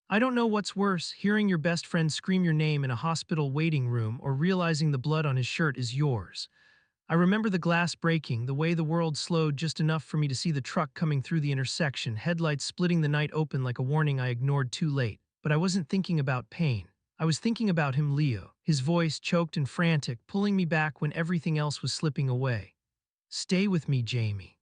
I don't know what's worse, hearing your best friend scream your name in a hospital waiting room or realizing the blood on his shirt is yours. I remember the glass breaking, the way the world slowed just enough for me to see the truck coming through the intersection, headlights splitting the night open like a warning I ignored too late. But I wasn't thinking about pain. I was thinking about him, Leo, his voice choked and frantic, pulling me back when everything else was slipping away. Stay with me, Jamie.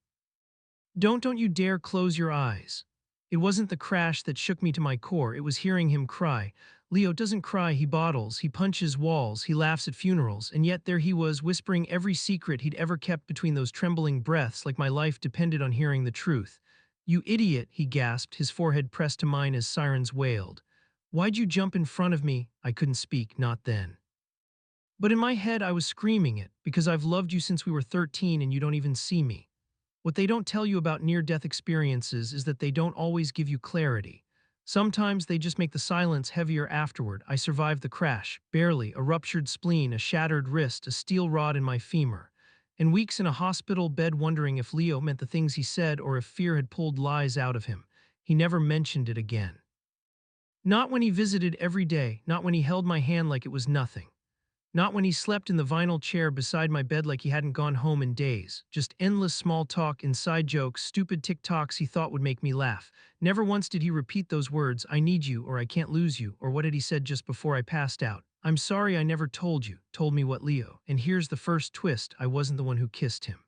Don't you dare close your eyes. It wasn't the crash that shook me to my core, it was hearing him cry. Leo doesn't cry, he bottles, he punches walls, he laughs at funerals, and yet there he was, whispering every secret he'd ever kept between those trembling breaths like my life depended on hearing the truth. You idiot, he gasped, his forehead pressed to mine as sirens wailed. Why'd you jump in front of me? I couldn't speak, not then. But in my head I was screaming it, because I've loved you since we were 13 and you don't even see me. What they don't tell you about near-death experiences is that they don't always give you clarity. Sometimes they just make the silence heavier afterward. I survived the crash, barely, a ruptured spleen, a shattered wrist, a steel rod in my femur. And weeks in a hospital bed wondering if Leo meant the things he said or if fear had pulled lies out of him. He never mentioned it again. Not when he visited every day, not when he held my hand like it was nothing. Not when he slept in the vinyl chair beside my bed like he hadn't gone home in days. Just endless small talk, inside jokes, stupid TikToks he thought would make me laugh. Never once did he repeat those words, I need you or I can't lose you, or what had he said just before I passed out? I'm sorry I never told you, told me what Leo. And here's the first twist, I wasn't the one who kissed him.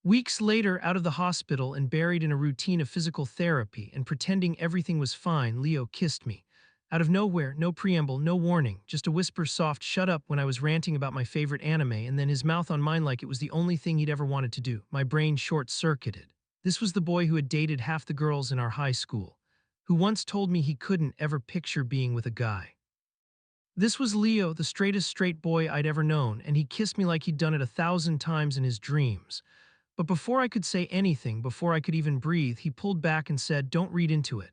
Weeks later, out of the hospital and buried in a routine of physical therapy and pretending everything was fine, Leo kissed me. Out of nowhere, no preamble, no warning, just a whisper soft shut up when I was ranting about my favorite anime and then his mouth on mine like it was the only thing he'd ever wanted to do. My brain short-circuited. This was the boy who had dated half the girls in our high school, who once told me he couldn't ever picture being with a guy. This was Leo, the straightest straight boy I'd ever known, and he kissed me like he'd done it 1,000 times in his dreams. But before I could say anything, before I could even breathe, he pulled back and said, don't read into it.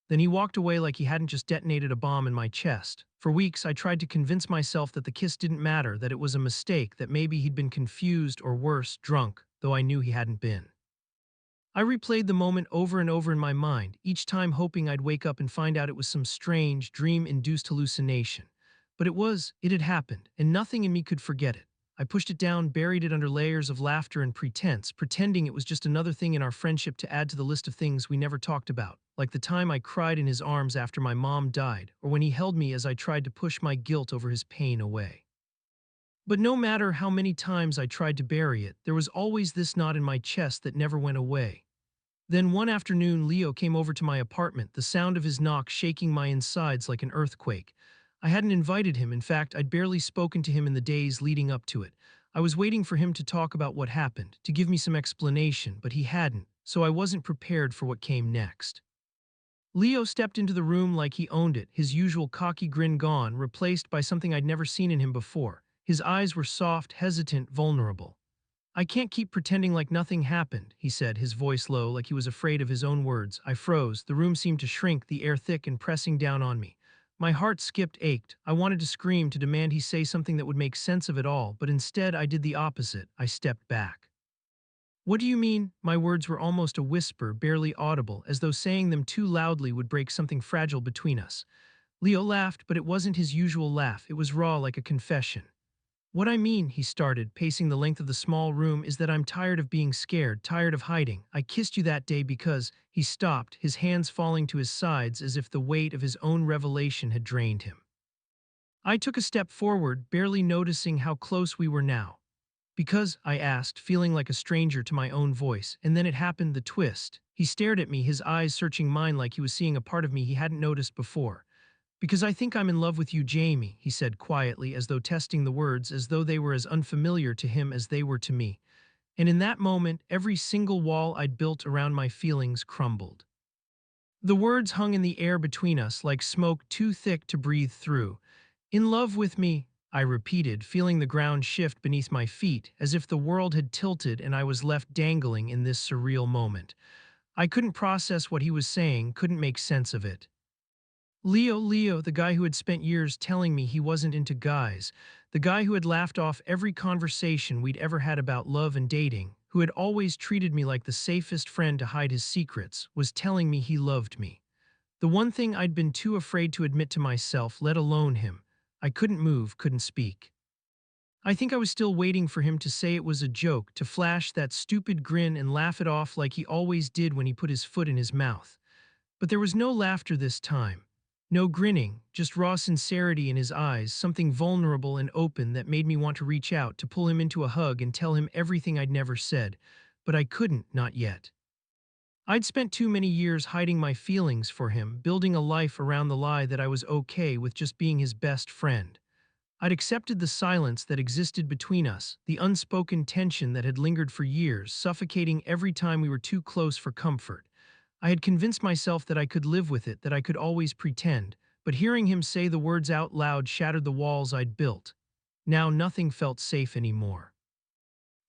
Then he walked away like he hadn't just detonated a bomb in my chest. For weeks, I tried to convince myself that the kiss didn't matter, that it was a mistake, that maybe he'd been confused or worse, drunk, though I knew he hadn't been. I replayed the moment over and over in my mind, each time hoping I'd wake up and find out it was some strange, dream-induced hallucination. But it had happened, and nothing in me could forget it. I pushed it down, buried it under layers of laughter and pretense, pretending it was just another thing in our friendship to add to the list of things we never talked about, like the time I cried in his arms after my mom died, or when he held me as I tried to push my guilt over his pain away. But no matter how many times I tried to bury it, there was always this knot in my chest that never went away. Then one afternoon, Leo came over to my apartment, the sound of his knock shaking my insides like an earthquake. I hadn't invited him, in fact, I'd barely spoken to him in the days leading up to it. I was waiting for him to talk about what happened, to give me some explanation, but he hadn't, so I wasn't prepared for what came next. Leo stepped into the room like he owned it, his usual cocky grin gone, replaced by something I'd never seen in him before. His eyes were soft, hesitant, vulnerable. I can't keep pretending like nothing happened, he said, his voice low, like he was afraid of his own words. I froze. The room seemed to shrink, the air thick and pressing down on me. My heart skipped, ached. I wanted to scream, to demand he say something that would make sense of it all, but instead I did the opposite. I stepped back. What do you mean? My words were almost a whisper, barely audible, as though saying them too loudly would break something fragile between us. Leo laughed, but it wasn't his usual laugh. It was raw, like a confession. What I mean, he started, pacing the length of the small room, is that I'm tired of being scared, tired of hiding. I kissed you that day because, he stopped, his hands falling to his sides as if the weight of his own revelation had drained him. I took a step forward, barely noticing how close we were now. Because, I asked, feeling like a stranger to my own voice, and then it happened, the twist. He stared at me, his eyes searching mine like he was seeing a part of me he hadn't noticed before. Because I think I'm in love with you, Jamie, he said quietly, as though testing the words, as though they were as unfamiliar to him as they were to me. And in that moment, every single wall I'd built around my feelings crumbled. The words hung in the air between us like smoke too thick to breathe through. In love with me, I repeated, feeling the ground shift beneath my feet, as if the world had tilted and I was left dangling in this surreal moment. I couldn't process what he was saying, couldn't make sense of it. Leo, the guy who had spent years telling me he wasn't into guys, the guy who had laughed off every conversation we'd ever had about love and dating, who had always treated me like the safest friend to hide his secrets, was telling me he loved me. The one thing I'd been too afraid to admit to myself, let alone him. I couldn't move, couldn't speak. I think I was still waiting for him to say it was a joke, to flash that stupid grin and laugh it off like he always did when he put his foot in his mouth. But there was no laughter this time. No grinning, just raw sincerity in his eyes, something vulnerable and open that made me want to reach out, to pull him into a hug and tell him everything I'd never said. But I couldn't, not yet. I'd spent too many years hiding my feelings for him, building a life around the lie that I was okay with just being his best friend. I'd accepted the silence that existed between us, the unspoken tension that had lingered for years, suffocating every time we were too close for comfort. I had convinced myself that I could live with it, that I could always pretend, but hearing him say the words out loud shattered the walls I'd built. Now nothing felt safe anymore.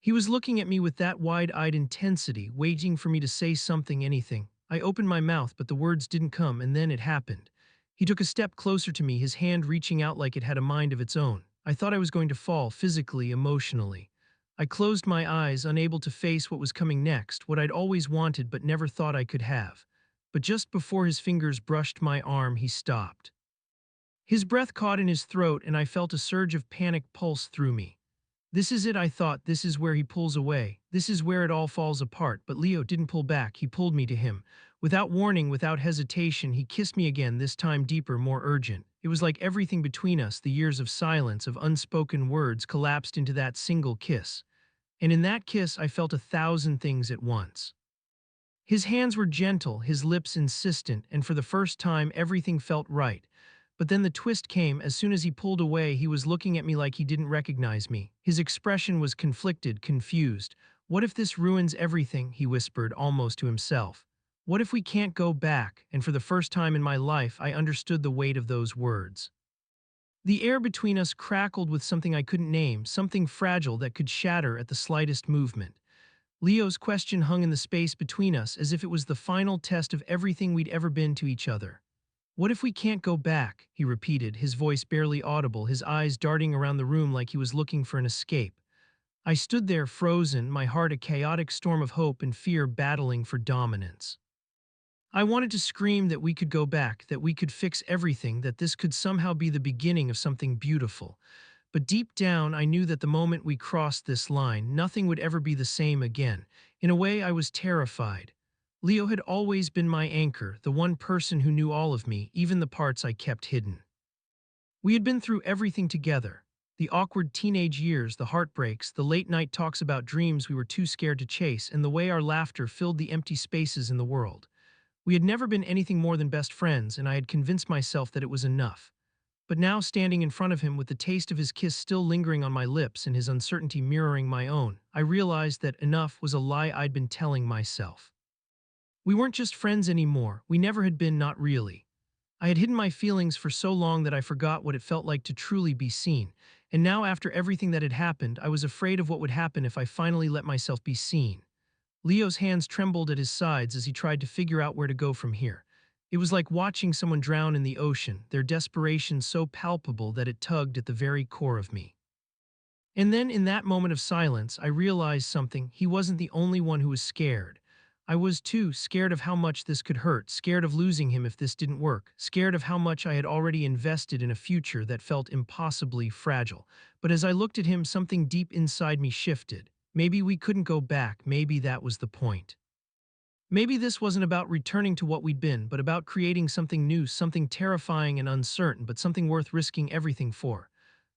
He was looking at me with that wide-eyed intensity, waiting for me to say something, anything. I opened my mouth, but the words didn't come, and then it happened. He took a step closer to me, his hand reaching out like it had a mind of its own. I thought I was going to fall, physically, emotionally. I closed my eyes, unable to face what was coming next, what I'd always wanted but never thought I could have. But just before his fingers brushed my arm, he stopped. His breath caught in his throat, and I felt a surge of panic pulse through me. This is it, I thought. This is where he pulls away. This is where it all falls apart. But Leo didn't pull back. He pulled me to him. Without warning, without hesitation, he kissed me again, this time deeper, more urgent. It was like everything between us, the years of silence, of unspoken words, collapsed into that single kiss. And in that kiss, I felt 1,000 things at once. His hands were gentle, his lips insistent, and for the first time, everything felt right. But then the twist came. As soon as he pulled away, he was looking at me like he didn't recognize me. His expression was conflicted, confused. "What if this ruins everything?" he whispered, almost to himself. "What if we can't go back?" And for the first time in my life, I understood the weight of those words. The air between us crackled with something I couldn't name, something fragile that could shatter at the slightest movement. Leo's question hung in the space between us, as if it was the final test of everything we'd ever been to each other. "What if we can't go back?" he repeated, his voice barely audible, his eyes darting around the room like he was looking for an escape. I stood there frozen, my heart a chaotic storm of hope and fear battling for dominance. I wanted to scream that we could go back, that we could fix everything, that this could somehow be the beginning of something beautiful. But deep down, I knew that the moment we crossed this line, nothing would ever be the same again. In a way, I was terrified. Leo had always been my anchor, the one person who knew all of me, even the parts I kept hidden. We had been through everything together. The awkward teenage years, the heartbreaks, the late-night talks about dreams we were too scared to chase, and the way our laughter filled the empty spaces in the world. We had never been anything more than best friends, and I had convinced myself that it was enough. But now, standing in front of him with the taste of his kiss still lingering on my lips and his uncertainty mirroring my own, I realized that enough was a lie I'd been telling myself. We weren't just friends anymore. We never had been, not really. I had hidden my feelings for so long that I forgot what it felt like to truly be seen. And now, after everything that had happened, I was afraid of what would happen if I finally let myself be seen. Leo's hands trembled at his sides as he tried to figure out where to go from here. It was like watching someone drown in the ocean, their desperation so palpable that it tugged at the very core of me. And then, in that moment of silence, I realized something. He wasn't the only one who was scared. I was too, scared of how much this could hurt, scared of losing him if this didn't work, scared of how much I had already invested in a future that felt impossibly fragile. But as I looked at him, something deep inside me shifted. Maybe we couldn't go back, maybe that was the point. Maybe this wasn't about returning to what we'd been, but about creating something new, something terrifying and uncertain, but something worth risking everything for.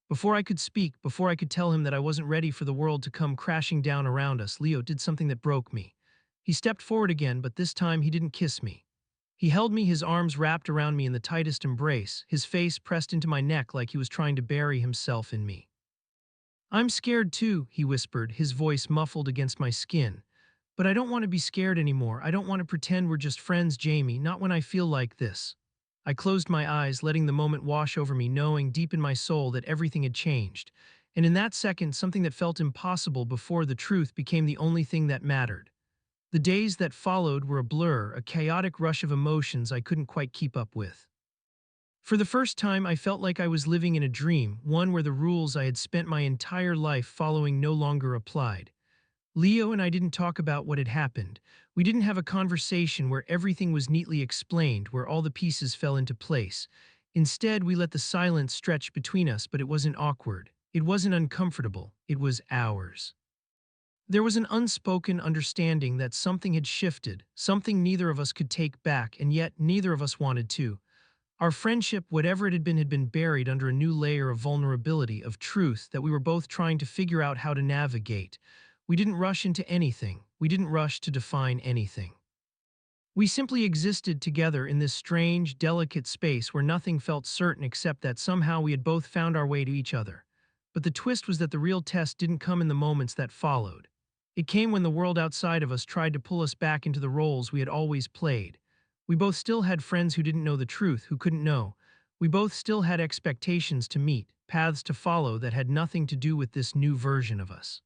Before I could speak, before I could tell him that I wasn't ready for the world to come crashing down around us, Leo did something that broke me. He stepped forward again, but this time he didn't kiss me. He held me, his arms wrapped around me in the tightest embrace, his face pressed into my neck like he was trying to bury himself in me. "I'm scared too," he whispered, his voice muffled against my skin. "But I don't want to be scared anymore. I don't want to pretend we're just friends, Jamie, not when I feel like this." I closed my eyes, letting the moment wash over me, knowing deep in my soul that everything had changed. And in that second, something that felt impossible before, the truth, became the only thing that mattered. The days that followed were a blur, a chaotic rush of emotions I couldn't quite keep up with. For the first time, I felt like I was living in a dream, one where the rules I had spent my entire life following no longer applied. Leo and I didn't talk about what had happened. We didn't have a conversation where everything was neatly explained, where all the pieces fell into place. Instead, we let the silence stretch between us, but it wasn't awkward. It wasn't uncomfortable. It was ours. There was an unspoken understanding that something had shifted, something neither of us could take back, and yet neither of us wanted to. Our friendship, whatever it had been buried under a new layer of vulnerability, of truth that we were both trying to figure out how to navigate. We didn't rush into anything. We didn't rush to define anything. We simply existed together in this strange, delicate space where nothing felt certain except that somehow we had both found our way to each other. But the twist was that the real test didn't come in the moments that followed. It came when the world outside of us tried to pull us back into the roles we had always played. We both still had friends who didn't know the truth, who couldn't know. We both still had expectations to meet, paths to follow that had nothing to do with this new version of us.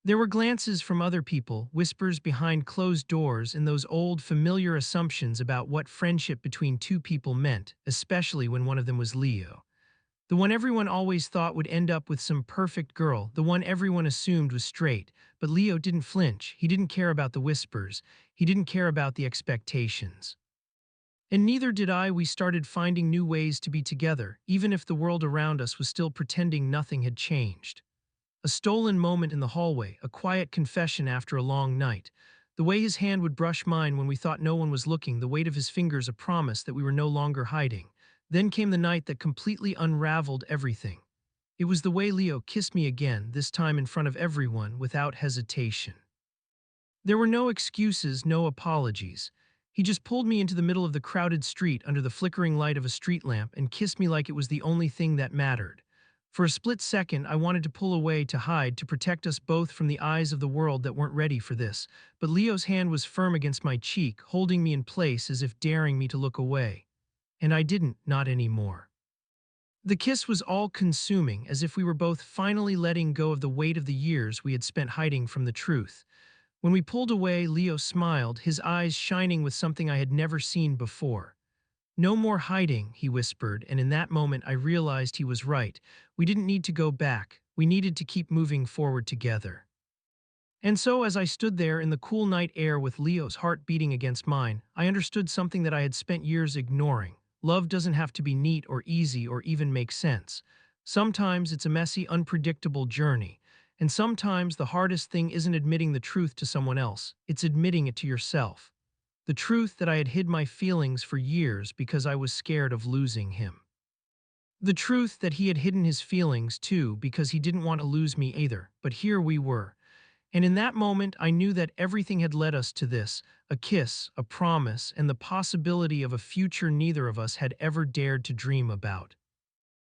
There were glances from other people, whispers behind closed doors, and those old, familiar assumptions about what friendship between two people meant, especially when one of them was Leo. The one everyone always thought would end up with some perfect girl, the one everyone assumed was straight. But Leo didn't flinch. He didn't care about the whispers. He didn't care about the expectations. And neither did I. We started finding new ways to be together, even if the world around us was still pretending nothing had changed. A stolen moment in the hallway, a quiet confession after a long night. The way his hand would brush mine when we thought no one was looking, the weight of his fingers a promise that we were no longer hiding. Then came the night that completely unraveled everything. It was the way Leo kissed me again, this time in front of everyone, without hesitation. There were no excuses, no apologies. He just pulled me into the middle of the crowded street under the flickering light of a street lamp and kissed me like it was the only thing that mattered. For a split second, I wanted to pull away, to hide, to protect us both from the eyes of the world that weren't ready for this. But Leo's hand was firm against my cheek, holding me in place as if daring me to look away. And I didn't, not anymore. The kiss was all-consuming, as if we were both finally letting go of the weight of the years we had spent hiding from the truth. When we pulled away, Leo smiled, his eyes shining with something I had never seen before. "No more hiding," he whispered, and in that moment I realized he was right. We didn't need to go back. We needed to keep moving forward together. And so, as I stood there in the cool night air with Leo's heart beating against mine, I understood something that I had spent years ignoring. Love doesn't have to be neat or easy or even make sense. Sometimes it's a messy, unpredictable journey. And sometimes the hardest thing isn't admitting the truth to someone else, it's admitting it to yourself. The truth that I had hid my feelings for years because I was scared of losing him. The truth that he had hidden his feelings too because he didn't want to lose me either. But here we were. And in that moment, I knew that everything had led us to this, a kiss, a promise, and the possibility of a future neither of us had ever dared to dream about.